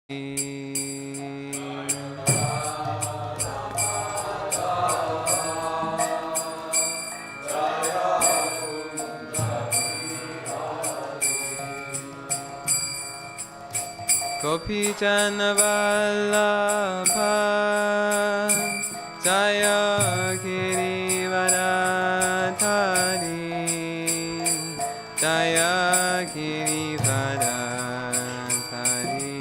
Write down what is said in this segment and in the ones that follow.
Gopi Jana Vallabha Jaya Girivardhari Jaya Girivardhari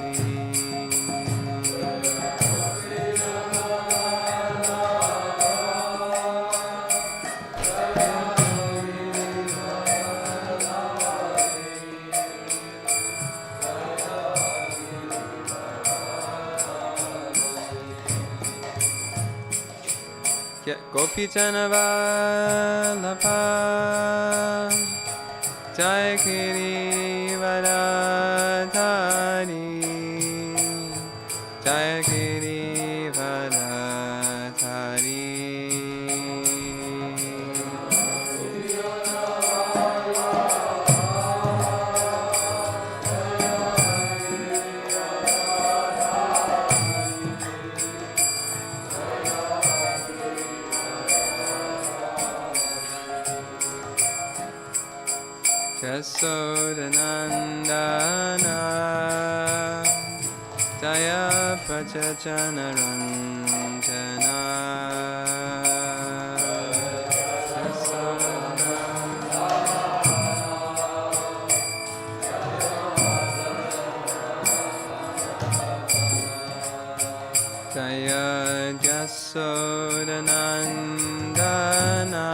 Gopi Jana Vallabha Jaya Girivardhari Jaya Girivardhari Yasodanandana Jaya Prachachana Ranjana Jaya Yasodanandana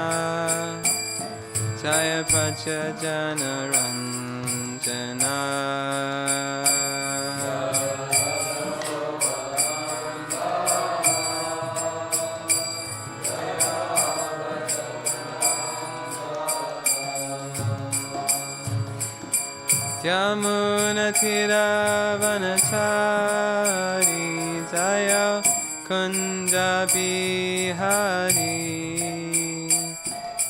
Jaya Prachajana Ranjana Yamuna Tiravanachari Jaya Kunja Bihari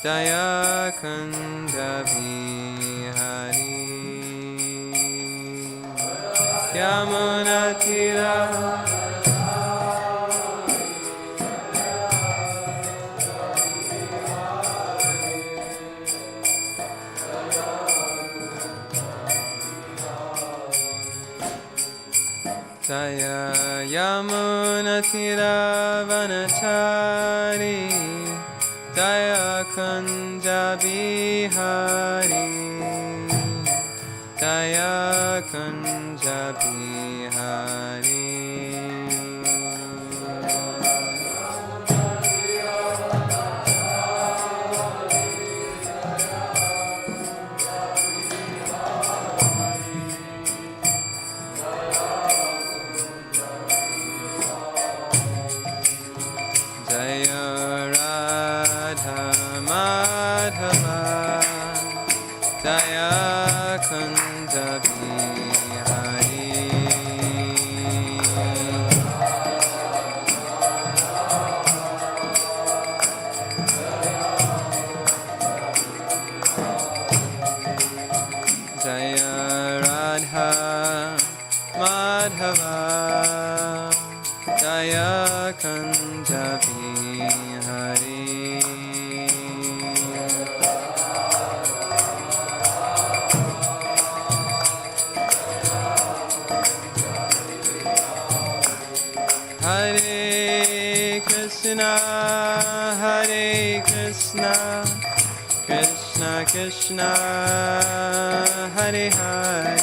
Jaya Kunja Bihari Yamuna Tira Jaya Yamuna Tiravanachari Jaya Kunja Bihari Jaya Kunja Bihari Jaya Radha Madhava Jaya Kunja Bihari Jaya Radha Madhava Jaya Kunja Bihari Hare Krishna Krishna Krishna Hare Hare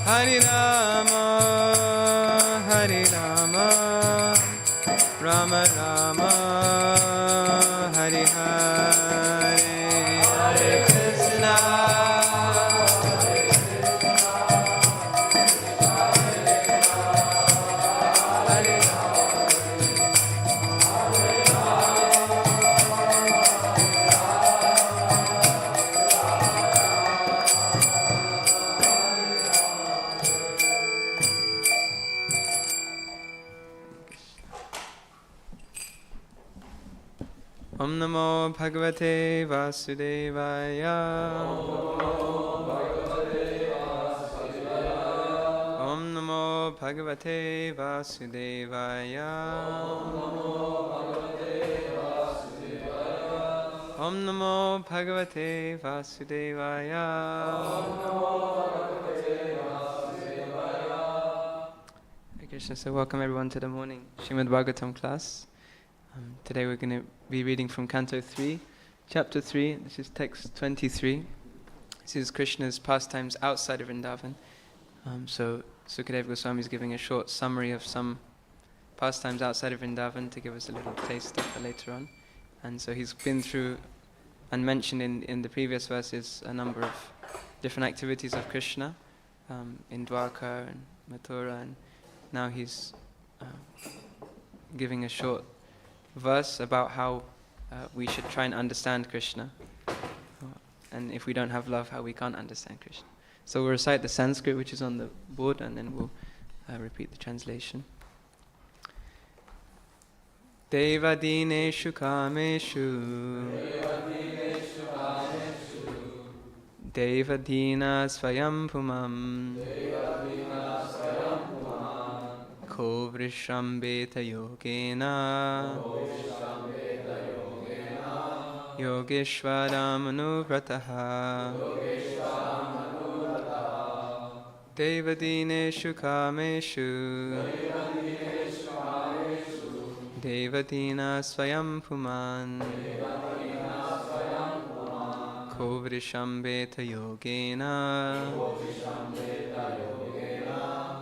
Hare Rama Rama Rama Hare Hare Hare Krishna Om Namo Bhagavate Vasudevaya Om Namo Bhagavate Vasudevaya. Om Namo Bhagavate Vasudevaya. Hare Krishna. So welcome everyone to the morning Srimad Bhagavatam class. Today we're going to be reading from Canto 3, Chapter 3. This is text 23. This is Krishna's pastimes outside of Vrindavan. So Sukadeva Goswami is giving a short summary of some pastimes outside of Vrindavan to give us a little taste of for later on. And so he's been through and mentioned in the previous verses a number of different activities of Krishna in Dwarka and Mathura, and now he's giving a short verse about how we should try and understand Krishna. And if we don't have love, how we can't understand Krishna. So we'll recite the Sanskrit which is on the board, and then we'll repeat the translation. Devadineshu kameshu Devadina svayam pumam Ko vrishambeta yogena Yogeshwaram anuvrataha Devadineshu kameshu Devadina swayam puman Ko vrishambeta yogena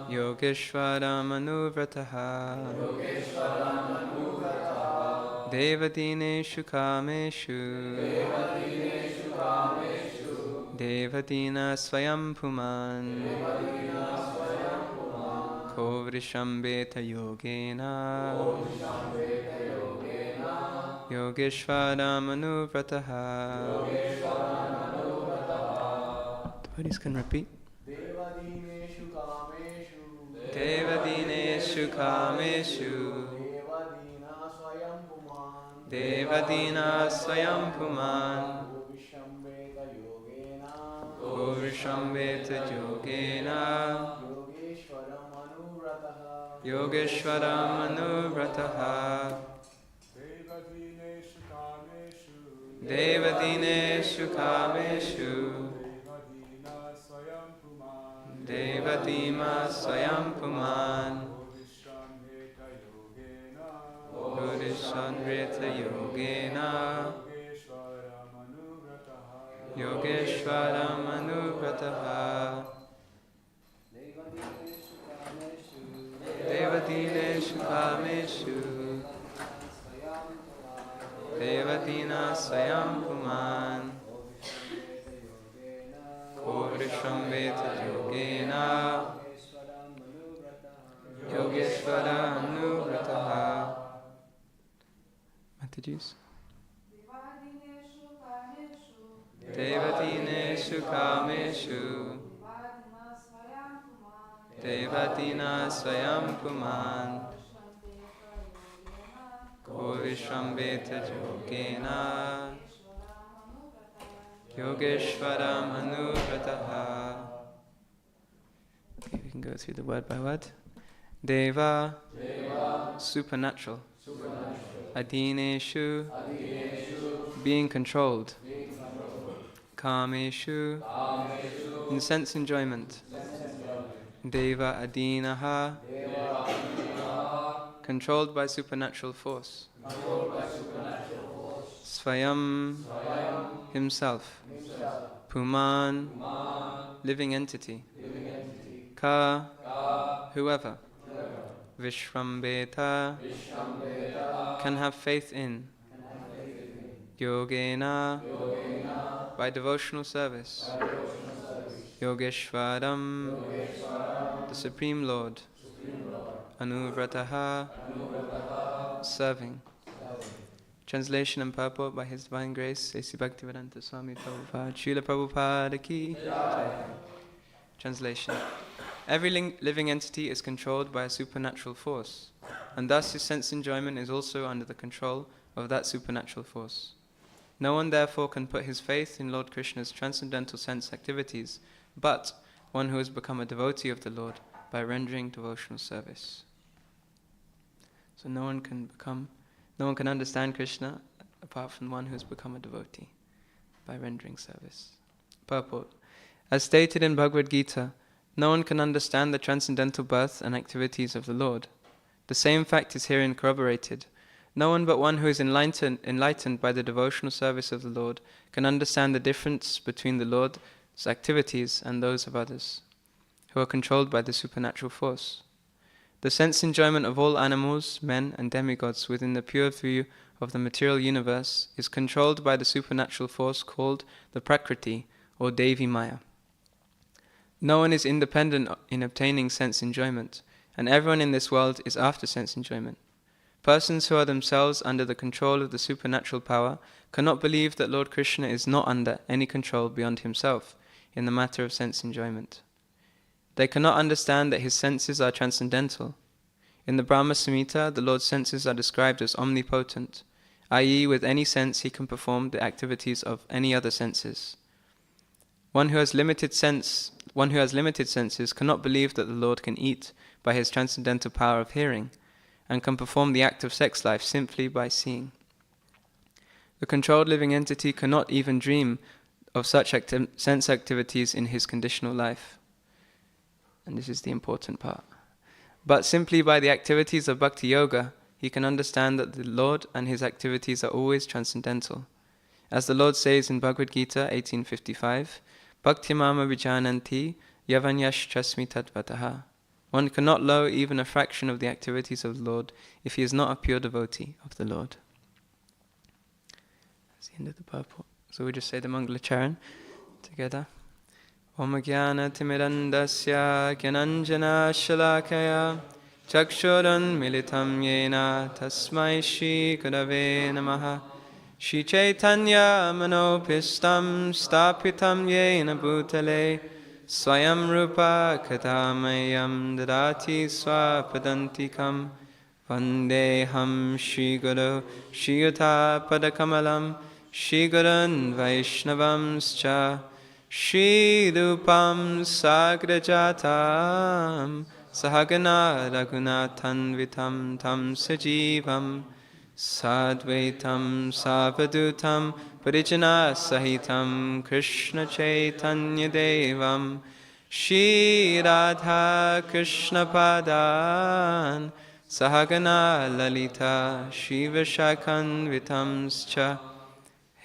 Yogeshwaram anuvrataha Devadineshu kameshu Devadina swayam puman Ko vrishambeta yogena Yogeshwaram anuvrataha. Devotees can repeat. Devadineshu kameshu Devadineshu kameshu Devadina swayam puman Ko vrishambeta yogena Yogeshwaram anuvrataha. Devadineshu kameshu Devadima swayam puman Yogeshwaramrita yogena Yogeshwaram anuvrataha. Devadineshu kameshu Devadina swayam puman Ko vrishambeta yogena Yogeshwara anuvrataha. Mataji's. Devadineshu kameshu Devadina swayam puman Ko vrishambeta yogena Yogeshwaram anuvrataha. Okay, we can go through the word by word. Deva, supernatural. Adineshu, being controlled. Kameshu, in sense enjoyment. Deva adinaha, controlled by supernatural force. Swayam, himself. Puman, living entity. Ka, whoever. Vishrambeta, can have faith in. Yogena, by devotional service. Yogeshwaram, the Supreme Lord. Anuvrataha, serving. Translation and purport by His Divine Grace, A.C. Bhaktivedanta Swami Prabhupada, Srila Prabhupada ki Jai. Translation. Every living entity is controlled by a supernatural force, and thus his sense enjoyment is also under the control of that supernatural force. No one therefore can put his faith in Lord Krishna's transcendental sense activities, but one who has become a devotee of the Lord by rendering devotional service. So no one can understand Krishna apart from one who has become a devotee by rendering service. Purport. As stated in Bhagavad Gita, no one can understand the transcendental birth and activities of the Lord. The same fact is herein corroborated. No one but one who is enlightened by the devotional service of the Lord can understand the difference between the Lord's activities and those of others, who are controlled by the supernatural force. The sense enjoyment of all animals, men, and demigods within the pure view of the material universe is controlled by the supernatural force called the Prakriti, or Devi Maya. No one is independent in obtaining sense enjoyment, and everyone in this world is after sense enjoyment. Persons who are themselves under the control of the supernatural power cannot believe that Lord Krishna is not under any control beyond himself in the matter of sense enjoyment. They cannot understand that his senses are transcendental. In the Brahma Samhita, the Lord's senses are described as omnipotent, i.e., with any sense he can perform the activities of any other senses. One who has limited senses cannot believe that the Lord can eat by his transcendental power of hearing, and can perform the act of sex life simply by seeing. The controlled living entity cannot even dream of such sense activities in his conditional life. And this is the important part. But simply by the activities of Bhakti Yoga, he can understand that the Lord and his activities are always transcendental. As the Lord says in Bhagavad Gita 18:55, Bhakti mama vijananti yavanyash chasmi tatvataha. One cannot know even a fraction of the activities of the Lord if he is not a pure devotee of the Lord. That's the end of the purport. So we just say the Mangala Charan together. Om Jnana Timirandasya Gyananjana Shalakaya Chakshuran Militam Yena Tasmai Shri Gurave Namaha Shri Chaitanya Manopistam Stapitam Yena Bhutale Swayam Rupa Katamayam Dadati Swapadantikam Vandeham Shri Guru Shri Yuta Padakamalam Shri Gurun Vaishnavamscha Shri Rupam Sagrajatam Sahagana Raghunathan Vitam Tam Sajivam Sadvaitam Savadutam Parijana Sahitam Krishna Chaitanya Devam Shri Radha Krishna Padan Sahagana Lalita Shri Vishakhan Vitamscha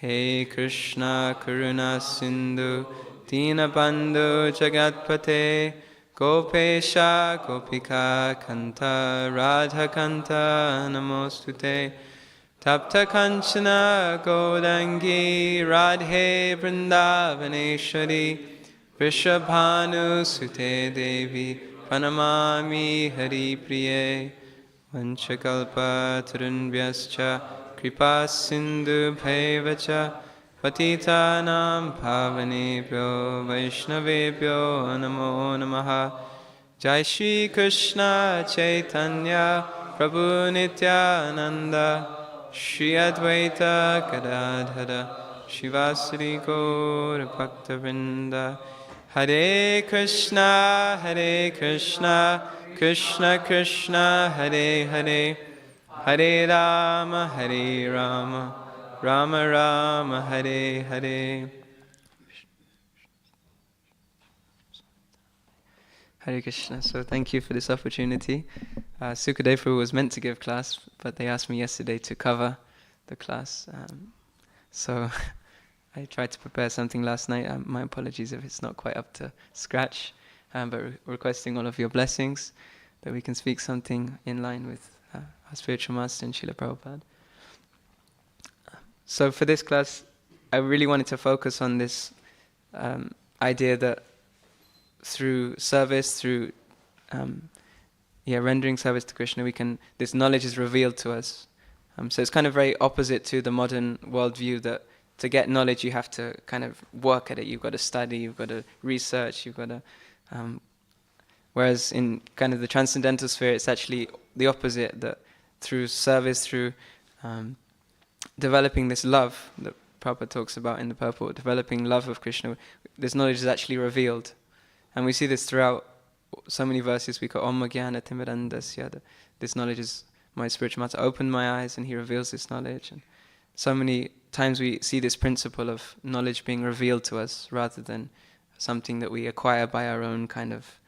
He Krishna Karuna Sindhu Dinabandhu Jagatpate Gopesha Gopika Kanta Radha Kanta Namostute Tapta Kanchana Gaudangi Radhe Vrindavaneshwari Vrishabhanu Sute Devi Pranamami Hari Priye Vanchakalpa Tarunvyascha Kripa Sindhu Bhaivacha Patitanam Pavanebhyo Vaishnavebhyo Namo Namaha Jai Shri Krishna Chaitanya Prabhu Nityananda Shri Advaita Gadadhara Shivasri Gaura Bhaktavinda Hare Krishna Krishna Krishna Hare Hare Hare Rama Rama Rama Hare Hare. Hare Krishna. So thank you for this opportunity. Sukadeva was meant to give class, but they asked me yesterday to cover the class. So I tried to prepare something last night. My apologies if it's not quite up to scratch, but requesting all of your blessings that we can speak something in line with our spiritual master and Srila Prabhupada. So for this class, I really wanted to focus on this idea that through service, through rendering service to Krishna, this knowledge is revealed to us. So it's kind of very opposite to the modern worldview that to get knowledge you have to kind of work at it. You've got to study, you've got to research, you've got to... whereas in kind of the transcendental sphere, it's actually the opposite, that through service, through developing this love that Prabhupada talks about in the purport, developing love of Krishna, this knowledge is actually revealed. And we see this throughout so many verses we call Om Jnana Timirandasya. This knowledge is my spiritual master. Opened my eyes, and he reveals this knowledge. And so many times we see this principle of knowledge being revealed to us rather than something that we acquire by our own kind of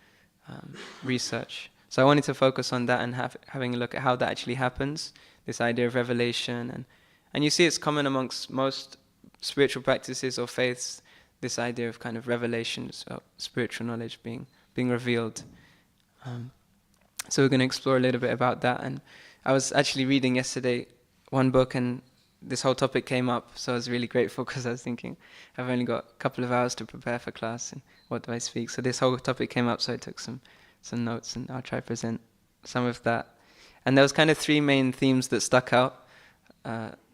research. So I wanted to focus on that and having a look at how that actually happens, this idea of revelation. And you see it's common amongst most spiritual practices or faiths, this idea of kind of revelations, of spiritual knowledge being revealed. So we're going to explore a little bit about that. And I was actually reading yesterday one book, and this whole topic came up, so I was really grateful because I was thinking, I've only got a couple of hours to prepare for class, and what do I speak? So this whole topic came up, so I took some notes, and I'll try to present some of that. And there was kind of three main themes that stuck out.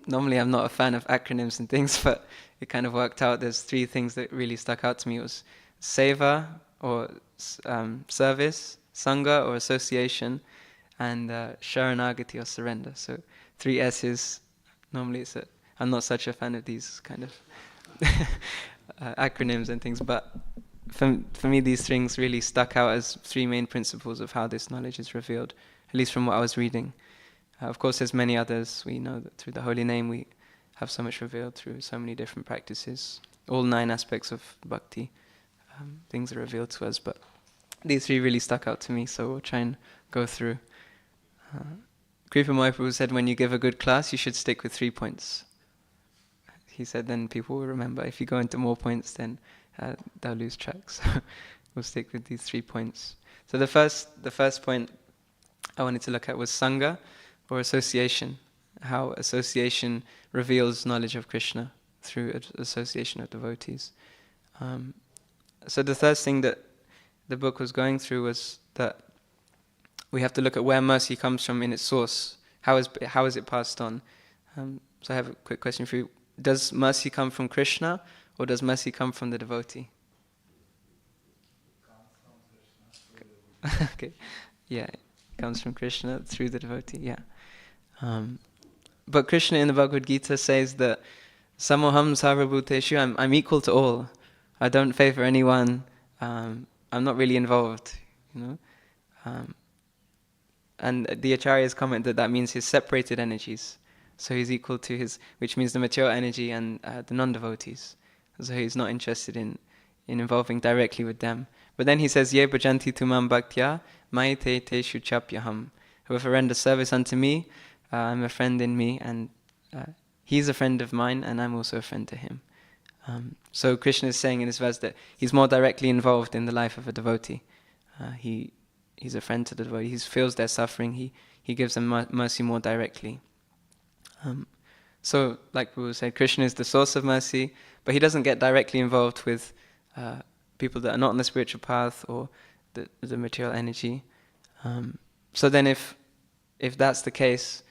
Normally I'm not a fan of acronyms and things, but it kind of worked out. There's three things that really stuck out to me. It was seva, or service, sangha, or association, and sharanagati, or surrender. So 3 S's. Normally I'm not such a fan of these kind of acronyms and things, but for me these things really stuck out as 3 main principles of how this knowledge is revealed, at least from what I was reading. Of course there's many others. We know that through the holy name we have so much revealed through so many different practices. All 9 aspects of bhakti, things are revealed to us, but these 3 really stuck out to me, so we'll try and go through. Kripa Mahaprabhu said when you give a good class, you should stick with 3 points. He said then people will remember. If you go into more points, then they'll lose track. So we'll stick with these 3 points. So the first point I wanted to look at was Sangha, or association. How association reveals knowledge of Krishna through association of devotees. So the first thing that the book was going through was that we have to look at where mercy comes from in its source. How is it passed on? So I have a quick question for you. Does mercy come from Krishna, or does mercy come from the devotee? Okay, yeah, it comes from Krishna through the devotee. Yeah, but Krishna in the Bhagavad Gita says that Samoham sarvabhuteshu, I'm equal to all. I don't favor anyone. I'm not really involved. And the Acharyas comment that means his separated energies. So he's equal to his, which means the material energy and the non-devotees. So he's not interested in involving directly with them. But then he says, Ye bhajanti tumam bhaktya, maite te shuchapyaham. Whoever renders service unto me, I'm a friend in me, and he's a friend of mine, and I'm also a friend to him. So Krishna is saying in this verse that he's more directly involved in the life of a devotee. He's a friend to the devotee. He feels their suffering. He gives them mercy more directly. So, like we said, Krishna is the source of mercy, but he doesn't get directly involved with people that are not on the spiritual path or the material energy. So then, if that's the case,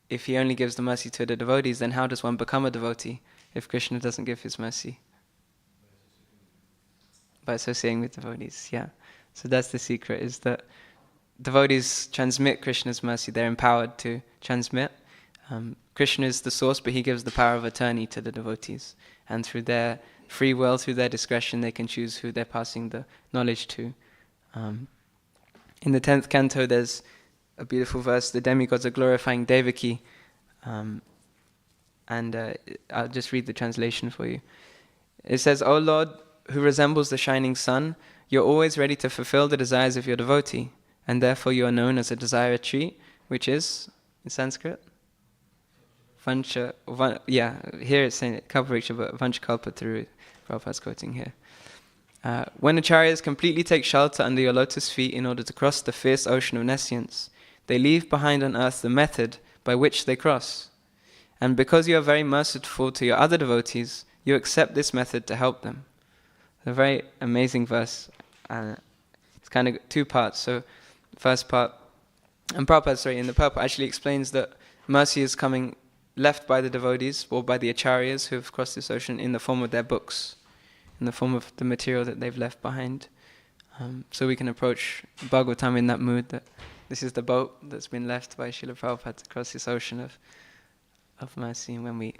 if he only gives the mercy to the devotees, then how does one become a devotee if Krishna doesn't give his mercy? By associating with devotees, yeah. So that's the secret, is that devotees transmit Krishna's mercy. They're empowered to transmit. Krishna is the source, but he gives the power of attorney to the devotees. And through their free will, through their discretion, they can choose who they're passing the knowledge to. In the 10th canto, there's a beautiful verse, the demigods are glorifying Devaki. I'll just read the translation for you. It says, O Lord, who resembles the shining sun, you're always ready to fulfill the desires of your devotee, and therefore you are known as a desire tree, which is, in Sanskrit, here it's saying Kalpavriksha, but Vanchakalpataru, Prabhupada's quoting here. When acharyas completely take shelter under your lotus feet in order to cross the fierce ocean of nescience, they leave behind on earth the method by which they cross. And because you are very merciful to your other devotees, you accept this method to help them. A very amazing verse. It's kind of 2 parts. So, first part, and Prabhupada, in the purport actually explains that mercy is coming left by the devotees or by the acharyas who have crossed this ocean in the form of their books, in the form of the material that they've left behind. So we can approach Bhagavatam in that mood, that this is the boat that's been left by Srila Prabhupada to cross this ocean of mercy. And when we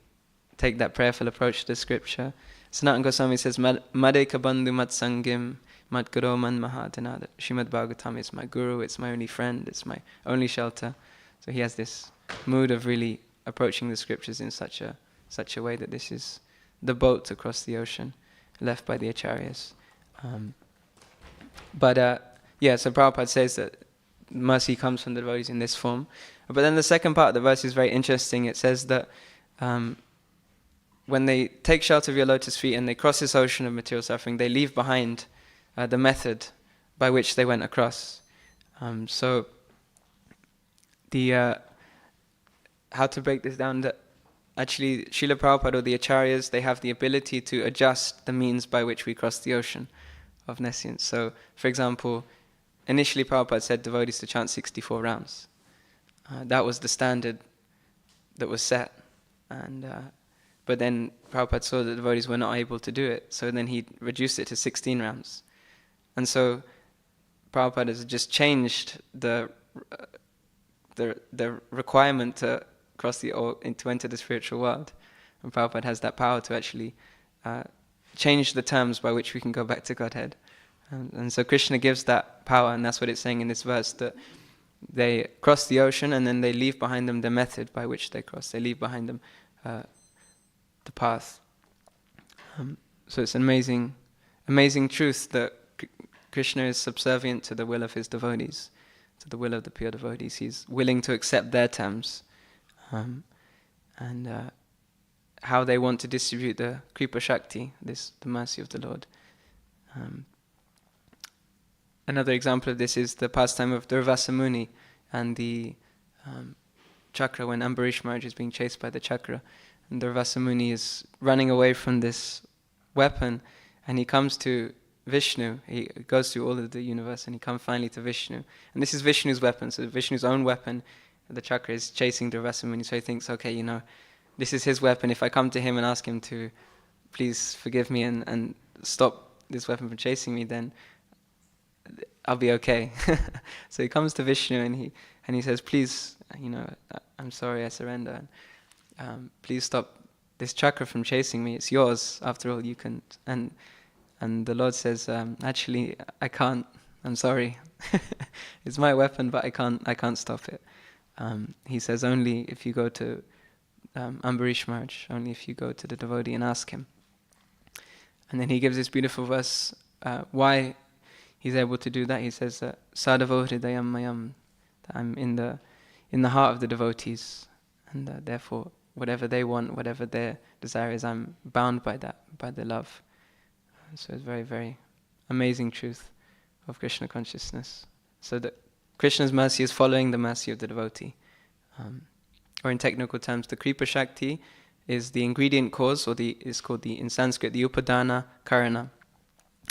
take that prayerful approach to the scripture. Sanatana Goswami says, Madeka bandhu mat sangim mat guru man mahadana. That Srimad Bhagavatam is my guru, it's my only friend, it's my only shelter. So he has this mood of really approaching the scriptures in such a way that this is the boat across the ocean left by the acharyas. So Prabhupada says that mercy comes from the devotees in this form. But then the second part of the verse is very interesting. It says that when they take shelter of your lotus feet and they cross this ocean of material suffering, they leave behind the method by which they went across. So how to break this down, that actually Srila Prabhupada or the acharyas, they have the ability to adjust the means by which we cross the ocean of nescience. So, for example, initially Prabhupada said devotees to chant 64 rounds. That was the standard that was set. But then Prabhupada saw that devotees were not able to do it, so then he reduced it to 16 rounds. And so Prabhupada has just changed the requirement to cross to enter the spiritual world. And Prabhupada has that power to actually change the terms by which we can go back to Godhead. And so Krishna gives that power, and that's what it's saying in this verse, that they cross the ocean and then they leave behind them the method by which they cross. They leave behind them the path. So it's an amazing truth that Krishna is subservient to the will of his devotees, to the will of the pure devotees. He's willing to accept their terms. And how they want to distribute the Kripa Shakti, the mercy of the Lord. Another example of this is the pastime of Durvasa Muni and the chakra, when Ambarish Maharaj is being chased by the chakra. And Durvasa Muni is running away from this weapon, and he comes to Vishnu. He goes through all of the universe and he comes finally to Vishnu. And this is Vishnu's weapon, so Vishnu's own weapon. The chakra is chasing Durvasa Muni, so he thinks, okay, this is his weapon. If I come to him and ask him to please forgive me and stop this weapon from chasing me, then I'll be okay. So he comes to Vishnu and he says, please, I'm sorry, I surrender. Please stop this chakra from chasing me. It's yours, after all. You can. And the Lord says, actually, I can't. I'm sorry. It's my weapon, but I can't stop it. He says, only if you go to Ambarish Maharaj, only if you go to the devotee and ask him. And then he gives this beautiful verse, why he's able to do that. He says, Sadhavo hridayam mayam, that I'm in the heart of the devotees, and therefore whatever they want, whatever their desire is, I'm bound by that, by their love. So it's very, very amazing truth of Krishna consciousness. So that Krishna's mercy is following the mercy of the devotee. Or in technical terms, the Kripa Shakti is the ingredient cause, or is called in Sanskrit the Upadana Karana.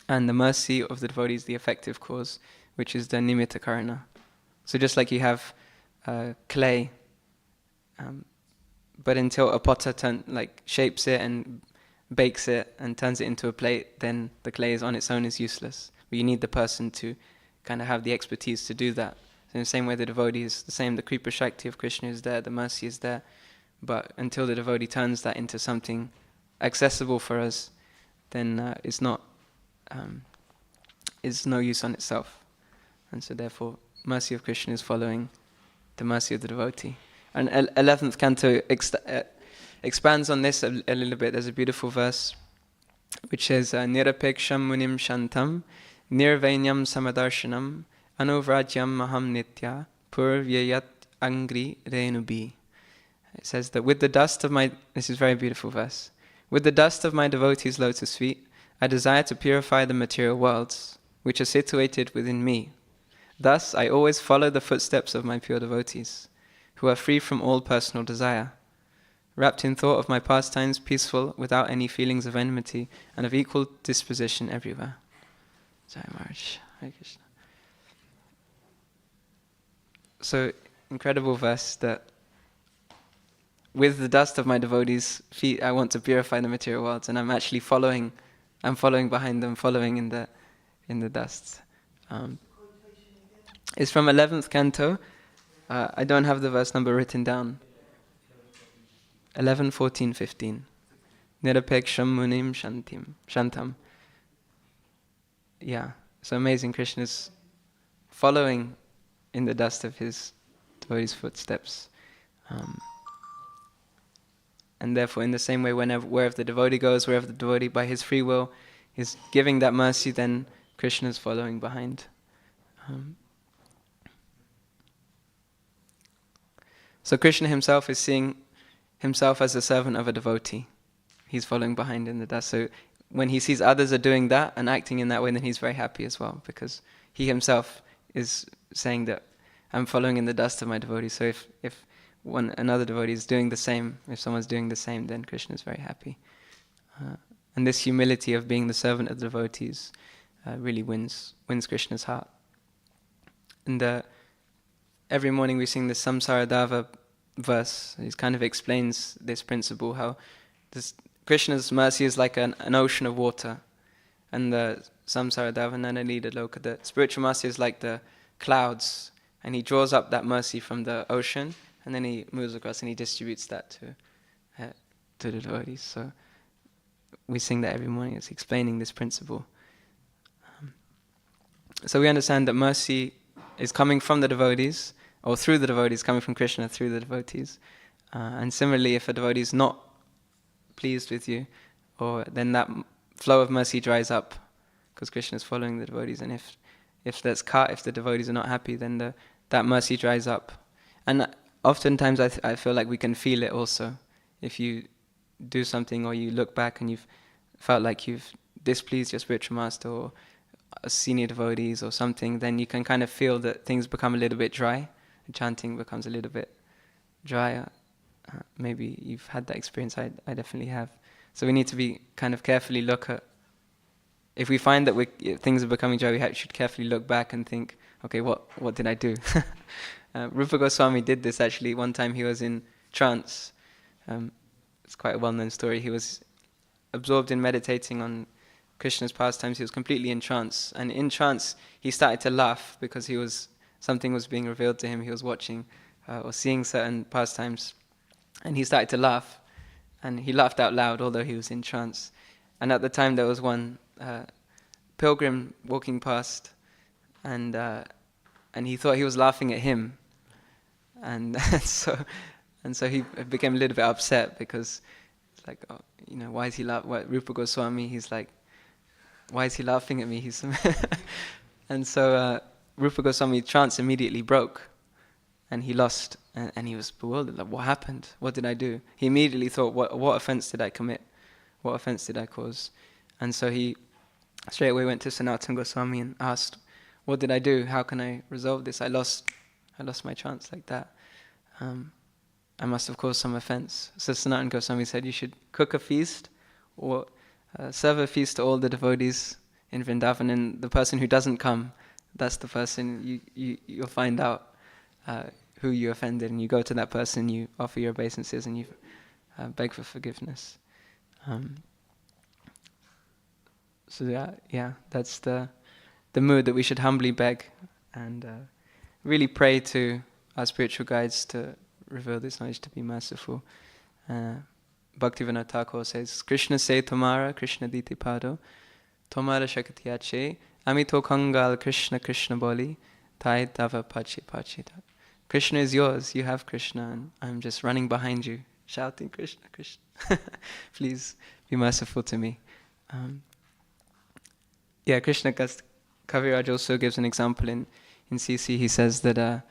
And the mercy of the devotee is the effective cause, which is the Nimitta Karana. So just like you have clay, but until a potter shapes it and bakes it and turns it into a plate, then the clay is on its own is useless. But you need the person to kind of have the expertise to do that. So in the same way, the devotee is the same. The Kripa Shakti of Krishna is there, the mercy is there. But until the devotee turns that into something accessible for us, then it's no use on itself. And so therefore, mercy of Krishna is following the mercy of the devotee. And 11th Canto expands on this a little bit. There's a beautiful verse which says, Nirapeksham munim shantam, nirvainyam samadarshanam, anuvrajyam maham nitya, purvyayat angri renubi. It says that with the dust of my, this is a very beautiful verse, with the dust of my devotees' lotus feet, I desire to purify the material worlds, which are situated within me. Thus, I always follow the footsteps of my pure devotees, who are free from all personal desire, wrapped in thought of my pastimes, peaceful, without any feelings of enmity, and of equal disposition everywhere. Jai Maharaj, Hare Krishna. So, incredible verse that with the dust of my devotees' feet, I want to purify the material worlds, and I'm actually following behind them, following in the dust. It's from 11th Canto. I don't have the verse number written down. 11, 14, 15. nirapeksham munim shantam. Yeah, so amazing. Krishna's following in the dust of his devotees' footsteps. And therefore, in the same way, wherever the devotee goes, wherever the devotee by his free will is giving that mercy, then Krishna is following behind. So Krishna himself is seeing himself as a servant of a devotee. He's following behind in the dust. So when he sees others are doing that and acting in that way, then he's very happy as well, because he himself is saying that I'm following in the dust of my devotee. So if another devotee is doing the same, if someone's doing the same, then Krishna is very happy. And this humility of being the servant of the devotees really wins Krishna's heart. And every morning we sing the Samsara Dava verse. It kind of explains this principle, how Krishna's mercy is like an ocean of water, and the Samsara Dava Nanalida Loka, the spiritual mercy, is like the clouds, and he draws up that mercy from the ocean, and then he moves across and he distributes that to the devotees. So we sing that every morning. It's explaining this principle. So we understand that mercy is coming from the devotees, or through the devotees, coming from Krishna through the devotees. And similarly, if a devotee is not pleased with you, then that flow of mercy dries up, because Krishna is following the devotees. And if the devotees are not happy, then that mercy dries up. And oftentimes I feel like we can feel it also. If you do something, or you look back and you've felt like you've displeased your spiritual master or senior devotees or something, then you can kind of feel that things become a little bit dry. The chanting becomes a little bit drier. Maybe you've had that experience. I definitely have. So we need to be kind of carefully look at, if we find that things are becoming dry, we should carefully look back and think, okay, what did I do? Rupa Goswami did this actually. One time he was in trance. It's quite a well-known story. He was absorbed in meditating on Krishna's pastimes. He was completely in trance. And in trance, he started to laugh because something was being revealed to him. He was watching or seeing certain pastimes. And he started to laugh. And he laughed out loud, although he was in trance. And at the time, there was one pilgrim walking past. And he thought he was laughing at him. And so he became a little bit upset, because it's like, why is he laughing? Rupa Goswami, he's like, why is he laughing at me? And so Rupa Goswami's trance immediately broke, and he lost, and he was bewildered. Like, what happened? What did I do? He immediately thought, what offense did I commit? What offense did I cause? And so he straight away went to Sanatana Goswami and asked, what did I do? How can I resolve this? I lost my trance like that. I must have caused some offense. So Sanatana Goswami said, you should cook a feast, or serve a feast to all the devotees in Vrindavan, and the person who doesn't come, that's the person you'll find out who you offended, and you go to that person, you offer your obeisances, and you beg for forgiveness. So that's the mood that we should humbly beg and really pray to our spiritual guides to reveal this knowledge, to be merciful. Bhaktivinoda Thakur says, Krishna se tomara, Krishna diti pado, tomara shakatiyache, amito kangal Krishna Krishna boli, tai tava pachi pachi. Krishna is yours, you have Krishna, and I'm just running behind you, shouting Krishna, Krishna. Please be merciful to me. Krishna Kaviraj also gives an example in CC. He says that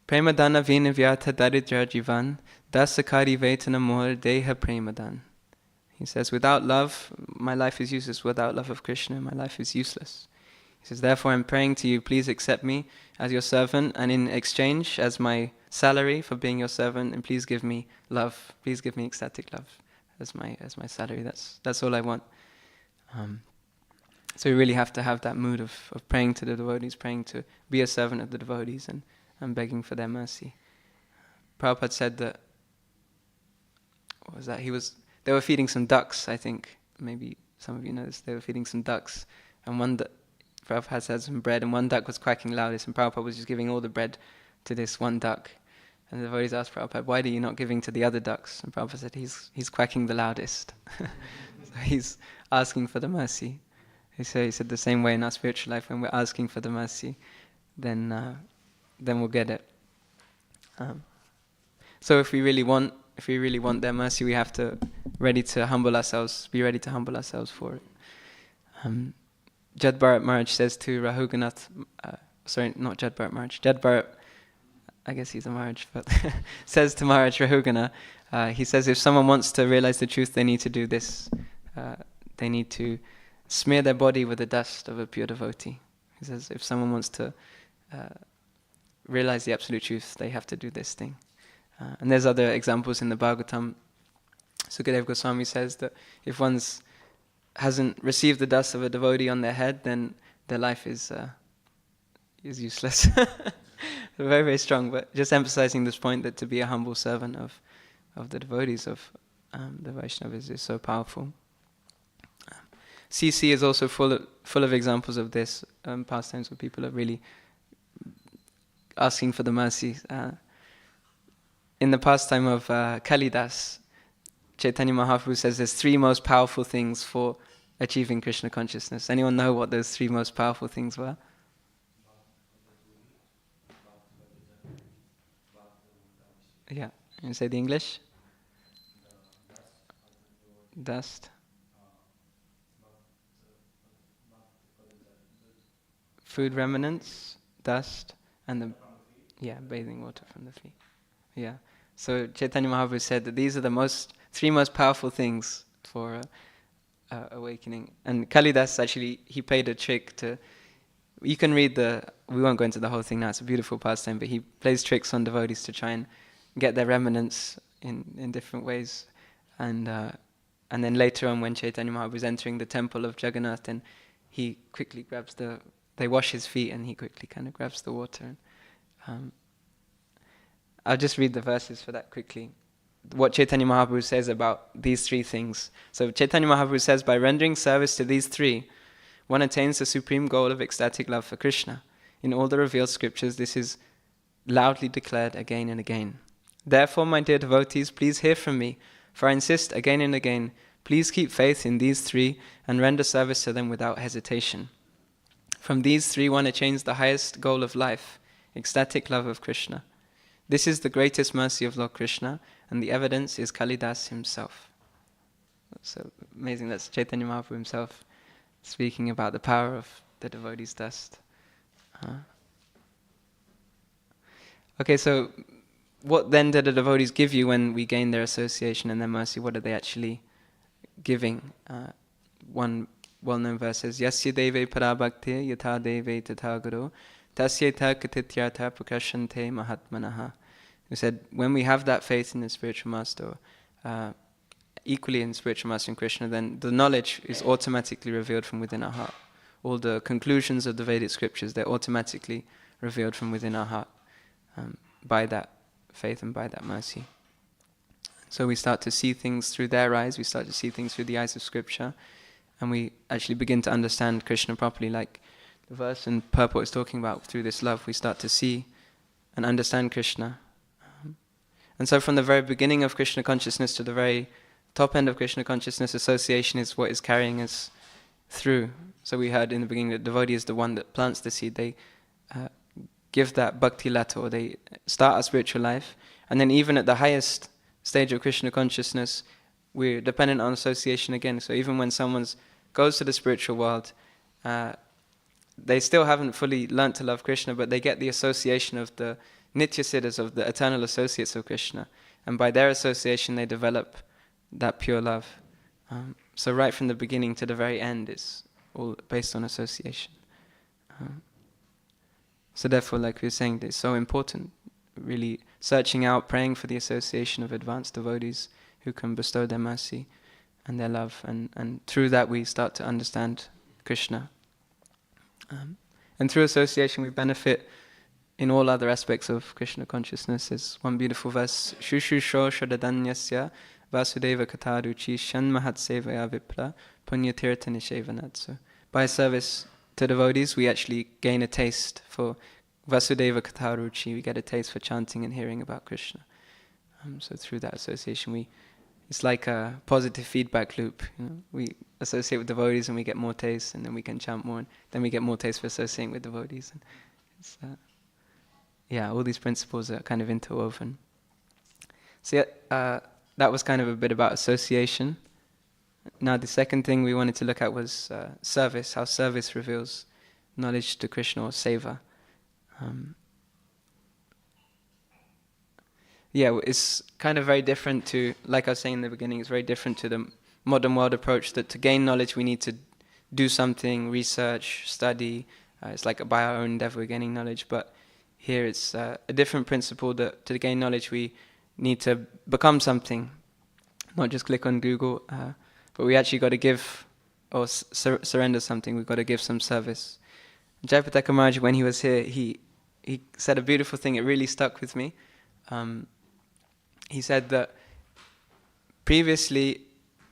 Premadana vina vyartha daridra jivan dasakari vetana mor deha premadan. He says, without love, my life is useless. Without love of Krishna, my life is useless. He says, therefore I'm praying to you, please accept me as your servant, and in exchange, as my salary for being your servant, and please give me love. Please give me ecstatic love as my salary. That's all I want. So we really have to have that mood of praying to the devotees, praying to be a servant of the devotees, and begging for their mercy. Prabhupada said that, what was that? They were feeding some ducks, I think. Maybe some of you know this. They were feeding some ducks, and Prabhupada had some bread, and one duck was quacking loudest, and Prabhupada was just giving all the bread to this one duck. And the devotees asked Prabhupada, why are you not giving to the other ducks? And Prabhupada said, he's quacking the loudest. So he's asking for the mercy. He said the same way in our spiritual life, when we're asking for the mercy, then we'll get it. So if we really want their mercy, we have to be ready to humble ourselves for it. Jad Bharat Maharaj says to Rahuganath, not Jad Bharat Maharaj, Jad Bharat, I guess he's a Maharaj, but says to Maharaj Rahugana, he says if someone wants to realize the truth, they need to do this. They need to smear their body with the dust of a pure devotee. He says if someone wants to realize the absolute truth, they have to do this thing. And there's other examples in the Bhagavatam. Sukadeva Goswami says that if one hasn't received the dust of a devotee on their head, then their life is useless. Very, very strong, but just emphasizing this point that to be a humble servant of the devotees of the Vaishnavas is so powerful. CC is also full of examples of this, pastimes where people are really asking for the mercy. In the pastime of Kalidas, Chaitanya Mahaprabhu says there's 3 most powerful things for achieving Krishna consciousness. Anyone know what those 3 most powerful things were? Yeah, you say the English? Dust. Food remnants, dust, and bathing water from the feet. Yeah. So Chaitanya Mahaprabhu said that these are the 3 most powerful things for awakening. And Kalidas actually, he played a trick to. You can read we won't go into the whole thing now. It's a beautiful pastime, but he plays tricks on devotees to try and get their remnants in different ways. And then later on, when Chaitanya Mahaprabhu is entering the temple of Jagannath, then he quickly grabs they wash his feet, and he quickly kind of grabs the water. I'll just read the verses for that quickly. What Chaitanya Mahaprabhu says about these 3 things. So Chaitanya Mahaprabhu says, by rendering service to these 3, one attains the supreme goal of ecstatic love for Krishna. In all the revealed scriptures, this is loudly declared again and again. Therefore, my dear devotees, please hear from me, for I insist again and again, please keep faith in these 3 and render service to them without hesitation. From these 3, one attains the highest goal of life, ecstatic love of Krishna. This is the greatest mercy of Lord Krishna, and the evidence is Kalidas himself. So amazing, that's Chaitanya Mahaprabhu himself speaking about the power of the devotee's dust. Okay, so what then do the devotees give you when we gain their association and their mercy? What are they actually giving? One well-known verse says, Yasya deve parabhakti yatha deve tatha guru tasyeta katityartha prakashante mahatmanaha. Who said, when we have that faith in the spiritual master, equally in spiritual master in Krishna, then the knowledge is automatically revealed from within our heart. All the conclusions of the Vedic scriptures, they're automatically revealed from within our heart by that faith and by that mercy. So we start to see things through their eyes, we start to see things through the eyes of scripture, and we actually begin to understand Krishna properly, like the verse in purport is talking about. Through this love, we start to see and understand Krishna. And so from the very beginning of Krishna consciousness to the very top end of Krishna consciousness, association is what is carrying us through. So we heard in the beginning that devotee is the one that plants the seed. They give that bhakti lata, or they start our spiritual life. And then even at the highest stage of Krishna consciousness, we're dependent on association again. So even when someone goes to the spiritual world, they still haven't fully learnt to love Krishna, but they get the association of the Nitya Siddhas, of the eternal associates of Krishna. And by their association, they develop that pure love. So right from the beginning to the very end is all based on association. So therefore, like we were saying, it's so important, really searching out, praying for the association of advanced devotees who can bestow their mercy and their love. And through that, we start to understand Krishna. And through association, we benefit in all other aspects of Krishna consciousness. There's one beautiful verse, Shushusho Shradadanyasya Vasudeva Kataruchi Shan Mahatsevaya Vipra Punyatirtha Nishevanat. So by service to devotees, we actually gain a taste for Vasudeva Katharuchi, we get a taste for chanting and hearing about Krishna. So through that association, it's like a positive feedback loop. We associate with devotees and we get more taste, and then we can chant more, and then we get more taste for associating with devotees. And it's, all these principles are kind of interwoven. So that was kind of a bit about association. Now the second thing we wanted to look at was service, how service reveals knowledge to Krishna or seva. It's kind of very different to, like I was saying in the beginning, it's very different to the modern world approach that to gain knowledge we need to do something, research, study. It's like by our own endeavor we're gaining knowledge. But here it's a different principle that to gain knowledge we need to become something, not just click on Google, but we actually got to give or surrender something. We've got to give some service. Jayapataka Maharaj, when he was here, he said a beautiful thing. It really stuck with me. He said that previously,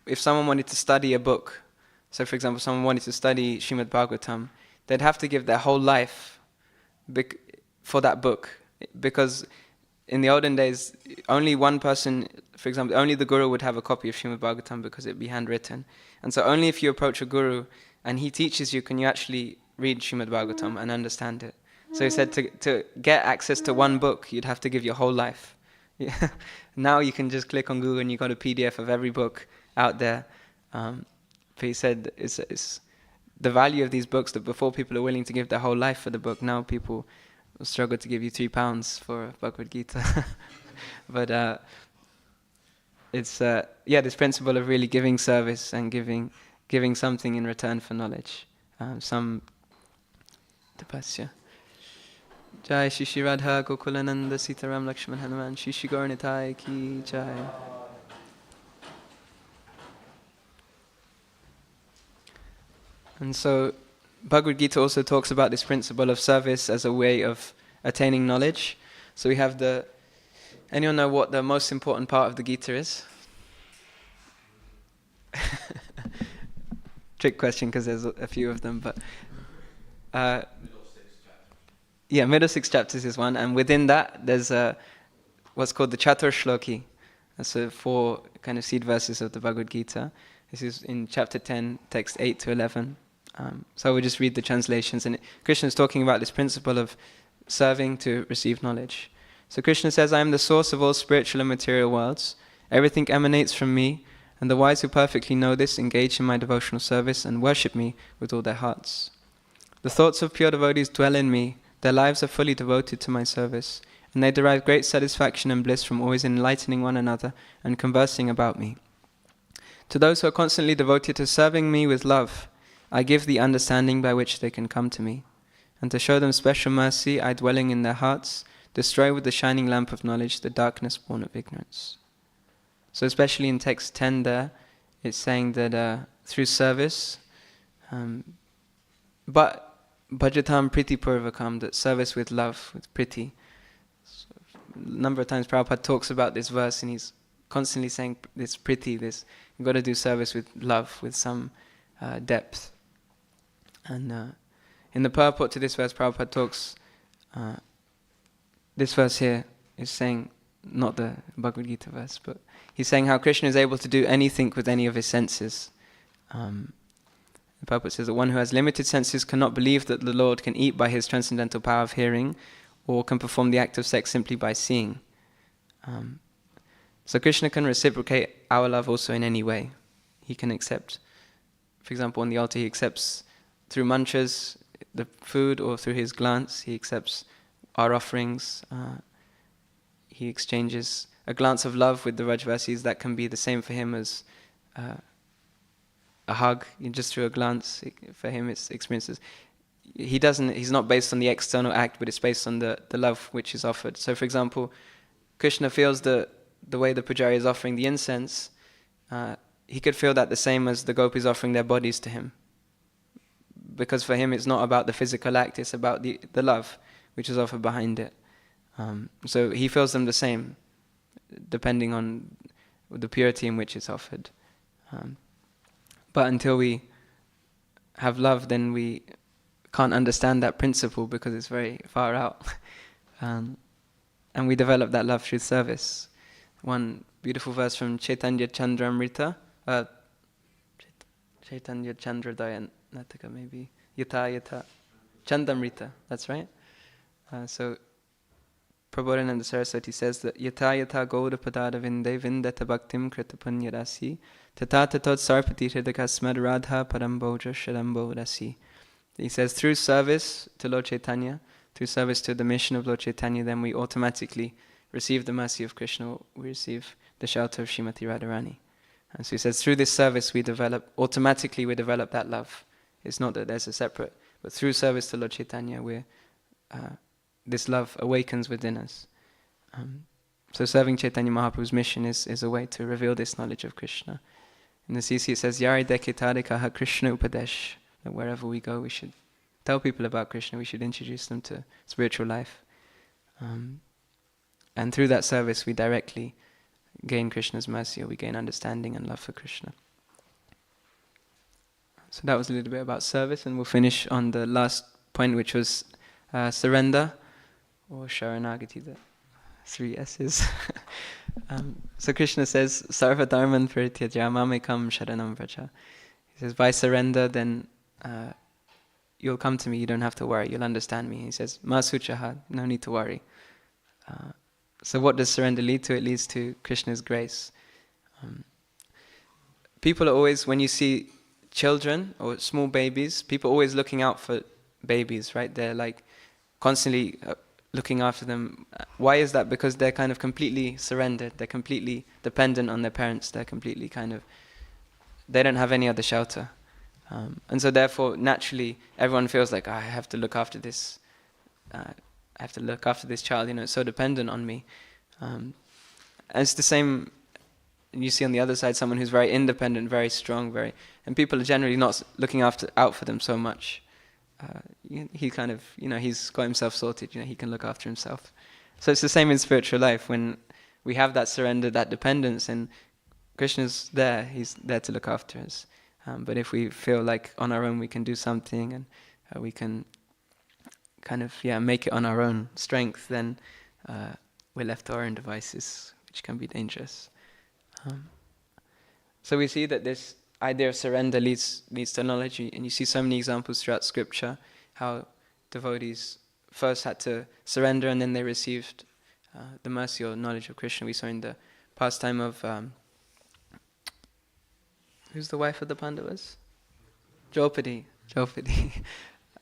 if someone wanted to study a book, so for example, someone wanted to study Srimad Bhagavatam, they'd have to give their whole life for that book. Because in the olden days, only one person, for example, only the guru would have a copy of Srimad Bhagavatam because it'd be handwritten. And so only if you approach a guru and he teaches you, can you actually read Srimad Bhagavatam and understand it. So he said to get access to one book, you'd have to give your whole life. Yeah. Now you can just click on Google and you got a PDF of every book out there. But he said it's the value of these books that before people are willing to give their whole life for the book, now people struggle to give you £3 for a Bhagavad Gita. But it's this principle of really giving service and giving something in return for knowledge. Some tapasya. Jai Shishi Radha Gokulananda Sitaram Lakshman Hanuman Shishi Gauranitai Ki Jai. And so Bhagavad Gita also talks about this principle of service as a way of attaining knowledge. So we have anyone know what the most important part of the Gita is? Trick question because there's a few of them, but middle 6 chapters is one, and within that there's what's called the Chatur Shloki. So 4 kind of seed verses of the Bhagavad Gita. This is in chapter 10, text 8 to 11. So we'll just read the translations, and Krishna is talking about this principle of serving to receive knowledge. So Krishna says, I am the source of all spiritual and material worlds. Everything emanates from me, and the wise who perfectly know this engage in my devotional service and worship me with all their hearts. The thoughts of pure devotees dwell in me. Their lives are fully devoted to my service, and they derive great satisfaction and bliss from always enlightening one another and conversing about me. To those who are constantly devoted to serving me with love, I give the understanding by which they can come to me. And to show them special mercy, I, dwelling in their hearts, destroy with the shining lamp of knowledge the darkness born of ignorance. So especially in text 10 there, it's saying that through service, but Bhajatam Priti Purvakam, that service with love, with Priti. So a number of times Prabhupada talks about this verse and he's constantly saying this Priti, this, you've got to do service with love, with some depth. And in the purport to this verse, Prabhupada talks, this verse here is saying, not the Bhagavad Gita verse, but he's saying how Krishna is able to do anything with any of his senses. The purport says that one who has limited senses cannot believe that the Lord can eat by his transcendental power of hearing, or can perform the act of sex simply by seeing. So Krishna can reciprocate our love also in any way. He can accept, for example, on the altar he accepts through mantras the food, or through his glance he accepts our offerings. He exchanges a glance of love with the Rajvasis. That can be the same for him as a hug, just through a glance. For him it's experiences. He's not based on the external act, but it's based on the love which is offered. So for example, Krishna feels the way the pujari is offering the incense, he could feel that the same as the gopis offering their bodies to him. Because for him it's not about the physical act, it's about the love which is offered behind it. So he feels them the same, depending on the purity in which it's offered. But until we have love, then we can't understand that principle because it's very far out. And we develop that love through service. One beautiful verse from Chaitanya Chandramrita, Chaitanya Chandradaya Nataka maybe, Yata Chandamrita, that's right. So Prabodhananda Saraswati says that Yata Gauda Padada Vinde Vindata Bhaktim Krita Punyarasi Tata Tatot Sarpati Hridaka Smadradha Paramboja Shadambo Rasi. He says through service to Lord Chaitanya, through service to the mission of Lord Chaitanya, then we automatically receive the mercy of Krishna, we receive the shelter of Srimati Radharani. And so he says through this service we develop that love. It's not that there's a separate, but through service to Lord Chaitanya, this love awakens within us. So serving Chaitanya Mahaprabhu's mission is a way to reveal this knowledge of Krishna. In the CC it says, Yari Dekitadikaha Krishna Upadesh, that wherever we go we should tell people about Krishna, we should introduce them to spiritual life. And through that service we directly gain Krishna's mercy, or we gain understanding and love for Krishna. So that was a little bit about service, and we'll finish on the last point, which was surrender, or Sharanagati, the 3 S's. So Krishna says, Sarva dharman parityaja mamekam sharanam vraja. He says, by surrender, then you'll come to me, you don't have to worry, you'll understand me. He says, ma suchaha, no need to worry. So what does surrender lead to? It leads to Krishna's grace. People are always, when you see children or small babies, people are always looking out for babies, right? They're like constantly looking after them. Why is that? Because they're kind of completely surrendered. They're completely dependent on their parents. They're completely they don't have any other shelter. And so therefore, naturally, everyone feels like, I have to look after this. I have to look after this child, it's so dependent on me. And it's the same, you see on the other side, someone who's very independent, very strong, and people are generally not looking out for them so much. He kind of, he's got himself sorted, he can look after himself. So it's the same in spiritual life. When we have that surrender, that dependence, and Krishna's there, he's there to look after us. But if we feel like on our own we can do something, and we can make it on our own strength, then we're left to our own devices, which can be dangerous. So we see that this idea of surrender leads to knowledge, and you see so many examples throughout scripture how devotees first had to surrender and then they received the mercy or knowledge of Krishna. We saw in the pastime of who's the wife of the Pandavas? Draupadi.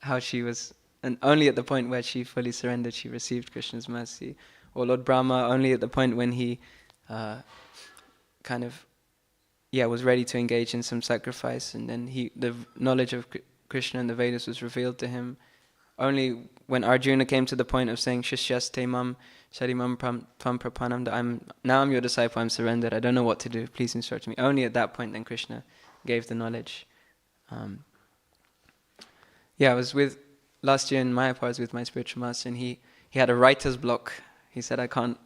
How she was, and only at the point where she fully surrendered she received Krishna's mercy. Or Lord Brahma, only at the point when he was ready to engage in some sacrifice, and then the knowledge of Krishna and the Vedas was revealed to him. Only when Arjuna came to the point of saying, Shishyaste mam sharimam tvam prapanam, that I'm your disciple, I'm surrendered, I don't know what to do, please instruct me. Only at that point then Krishna gave the knowledge. I was last year in Mayapur, I was with my spiritual master, and he had a writer's block. He said, I can't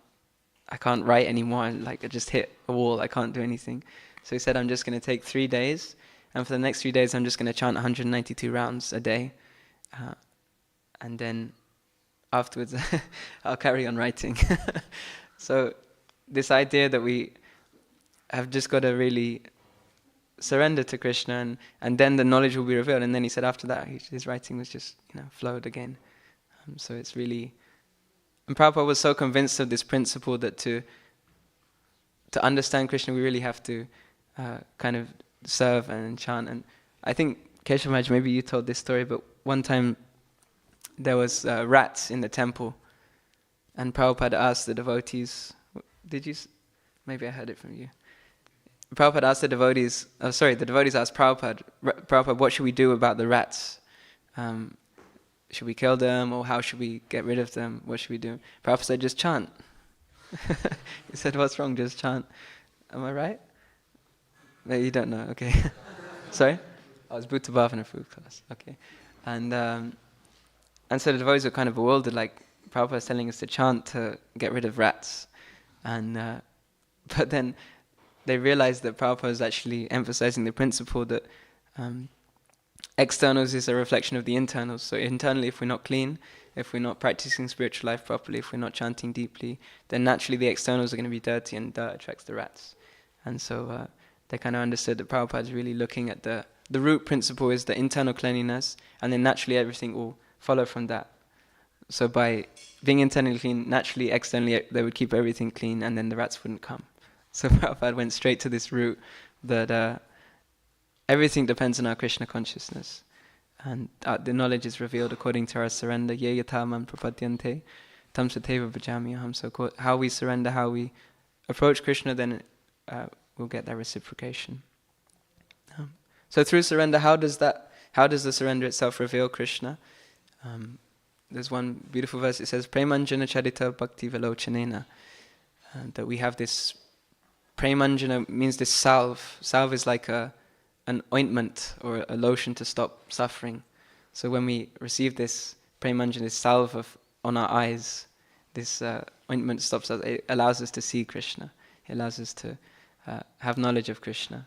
write anymore, I just hit a wall, I can't do anything. So he said, I'm just going to take 3 days, and for the next 3 days I'm just going to chant 192 rounds a day. And then afterwards I'll carry on writing. So this idea that we have just got to really surrender to Krishna, and then the knowledge will be revealed. And then he said after that his writing was just flowed again. So it's really, and Prabhupada was so convinced of this principle that to understand Krishna we really have to serve and chant. And I think Keshav Maharaj, maybe you told this story, but one time there was rats in the temple, and Prabhupada asked the devotees, maybe I heard it from you. Prabhupada asked the devotees asked Prabhupada, what should we do about the rats? Should we kill them, or how should we get rid of them? What should we do? Prabhupada said, just chant. He said, what's wrong? Just chant. Am I right? No, you don't know, okay. Sorry? I was Bhuta Bhavana food class, okay. And so the devotees were kind of bewildered, like Prabhupada is telling us to chant to get rid of rats. But then they realized that Prabhupada was actually emphasizing the principle that externals is a reflection of the internals. So internally, if we're not clean, if we're not practicing spiritual life properly, if we're not chanting deeply, then naturally the externals are going to be dirty, and dirt attracts the rats. And so they kind of understood that Prabhupada is really looking at the root principle is the internal cleanliness, and then naturally everything will follow from that. So by being internally clean, naturally externally they would keep everything clean, and then the rats wouldn't come. So Prabhupada went straight to this root that everything depends on our Krishna consciousness. And the knowledge is revealed according to our surrender. Ye yatha mam prapadyante tam sateva bhajami aham. So how we surrender, how we approach Krishna, then we'll get that reciprocation. So through surrender, how does the surrender itself reveal Krishna? There's one beautiful verse. It says, "Premanjana charita bhakti velochanena." That we have this premanjana means this salve. Salve is like an ointment or a lotion to stop suffering. So when we receive this premanjana, this salve on our eyes, this ointment stops us. It allows us to see Krishna. It allows us to have knowledge of Krishna.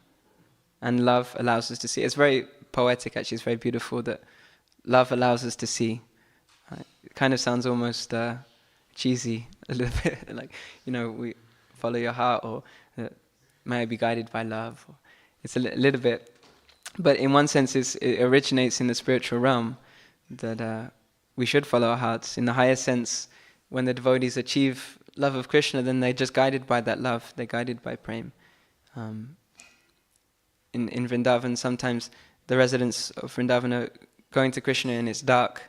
And love allows us to see. It's very poetic, actually. It's very beautiful that love allows us to see. It kind of sounds almost cheesy, a little bit. Like, we follow your heart, or may I be guided by love. It's a little bit. But in one sense, it originates in the spiritual realm, that we should follow our hearts. In the higher sense, when the devotees achieve love of Krishna, then they're just guided by that love. They're guided by prema. In Vrindavan, sometimes the residents of Vrindavan are going to Krishna and it's dark,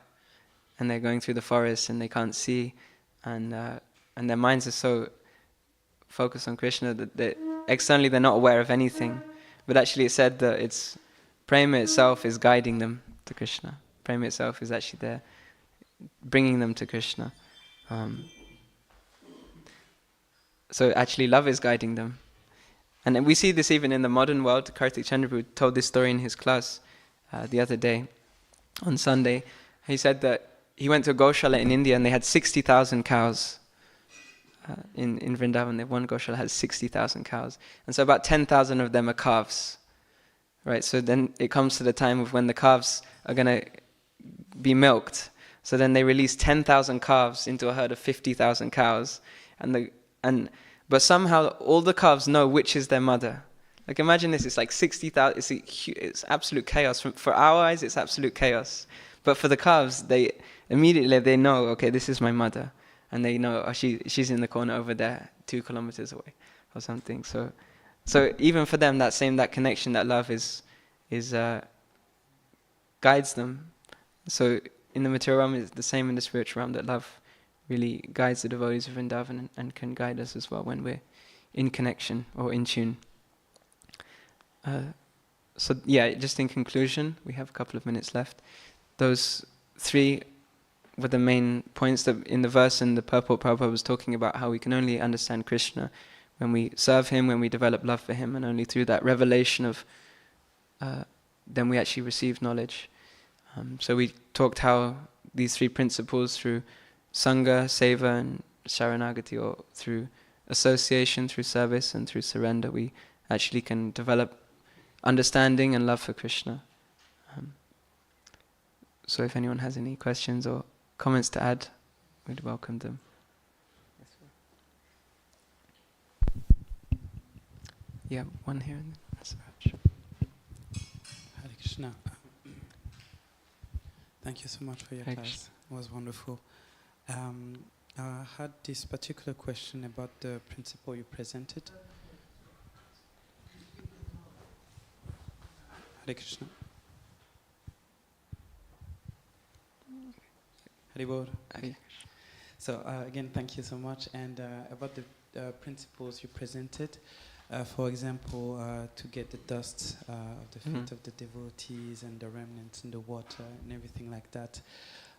and they're going through the forest and they can't see, and their minds are so focused on Krishna that externally they're not aware of anything. But actually it's said that it's prema itself is guiding them to Krishna. Prema itself is actually there, bringing them to Krishna. So actually love is guiding them. And we see this even in the modern world. Kartik Chandraprabhu told this story in his class the other day, on Sunday. He said that he went to a Goshala in India and they had 60,000 cows. In Vrindavan, one Goshala has 60,000 cows. And so about 10,000 of them are calves. Right, so then it comes to the time of when the calves are going to be milked. So then they release 10,000 calves into a herd of 50,000 cows. But somehow all the calves know which is their mother. Like imagine this, it's like 60,000, it's absolute chaos. For our eyes, it's absolute chaos. But for the calves, they immediately know, okay, this is my mother. And they know, oh, she's in the corner over there, 2 kilometers away or something. So even for them, that connection, that love is guides them. So in the material realm, it's the same in the spiritual realm, that love really guides the devotees of Vrindavan and can guide us as well when we're in connection or in tune. So yeah, just in conclusion, we have a couple of minutes left. Those 3 were the main points that in the verse in the purport Prabhupada was talking about, how we can only understand Krishna when we serve him, when we develop love for him, and only through that revelation of then we actually receive knowledge. So we talked how these 3 principles, through Sangha, Seva and Sharanagati, or through association, through service and through surrender, we actually can develop understanding and love for Krishna. So if anyone has any questions or comments to add, we'd welcome them. Yeah, one here. Hare Krishna. Thank you so much for your class. It was wonderful. I had this particular question about the principle you presented. Hare Krishna. Haribol. Okay. So again, thank you so much. And about the principles you presented, for example, to get the dust of the feet of the devotees and the remnants in the water and everything like that.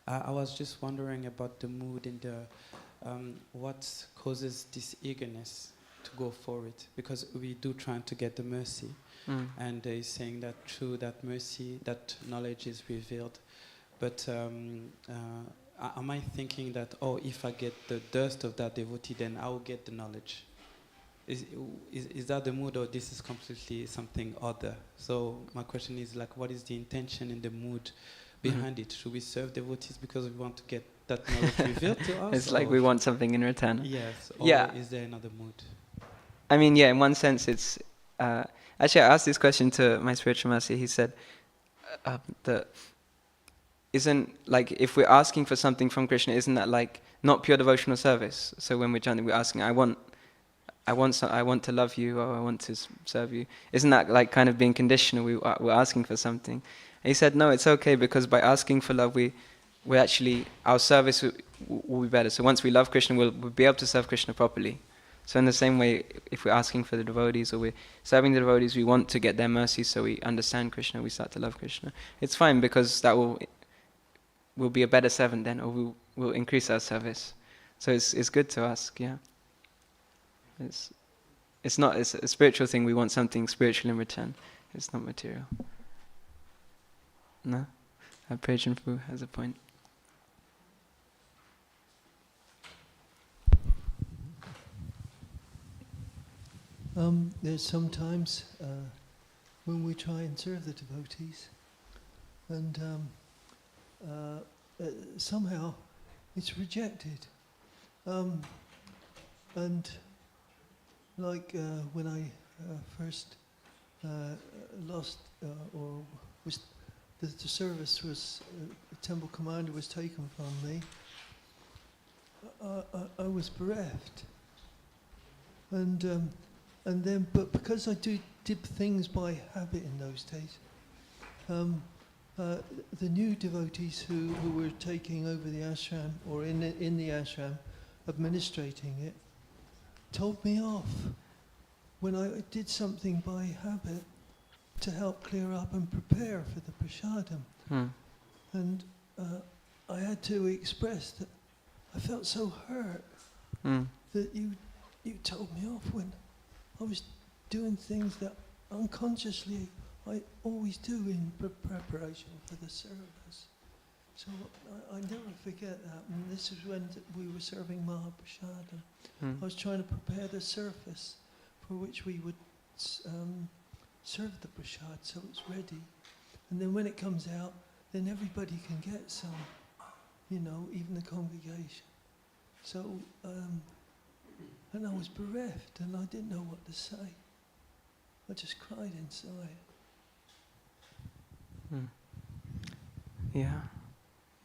I was just wondering about the mood and what causes this eagerness to go for it, because we do try to get the mercy, and he's saying that through that mercy, that knowledge is revealed. But am I thinking that, if I get the dust of that devotee, then I will get the knowledge? is that the mood, or this is completely something other? So my question is like, what is the intention and the mood behind it? Should we serve devotees because we want to get that knowledge revealed to us? It's like we want something in return. Yes. Or Yeah. is there another mood? I mean, yeah, in one sense it's... actually, I asked this question to my spiritual master. He said that isn't, like, if we're asking for something from Krishna, isn't that like not pure devotional service? So when we're chanting, we're asking, I want to love you, or I want to serve you. Isn't that like kind of being conditional? We're asking for something. And he said, no, it's okay, because by asking for love, we actually, our service will be better. So once we love Krishna, we'll be able to serve Krishna properly. So in the same way, if we're asking for the devotees, or we're serving the devotees, we want to get their mercy, so we understand Krishna, we start to love Krishna. It's fine, because that will be a better servant then, or we'll increase our service. So it's good to ask, yeah. It's a spiritual thing. We want something spiritual in return. It's not material. No? Prajan Fu has a point. There's sometimes when we try and serve the devotees, and somehow it's rejected. And like when I first lost, or was the service was, the temple commander was taken from me, I was bereft. And then, but because I did things by habit in those days, the new devotees who were taking over the ashram, or in the ashram, administrating it, told me off when I did something by habit to help clear up and prepare for the prasadam. And I had to express that I felt so hurt that you told me off when I was doing things that unconsciously I always do in preparation for the service. So I never forget that. And this is when we were serving Mahaprasadam. I was trying to prepare the surface for which we would serve the prasad, so it's ready. And then when it comes out, then everybody can get some, even the congregation. So, and I was bereft, and I didn't know what to say. I just cried inside. Yeah.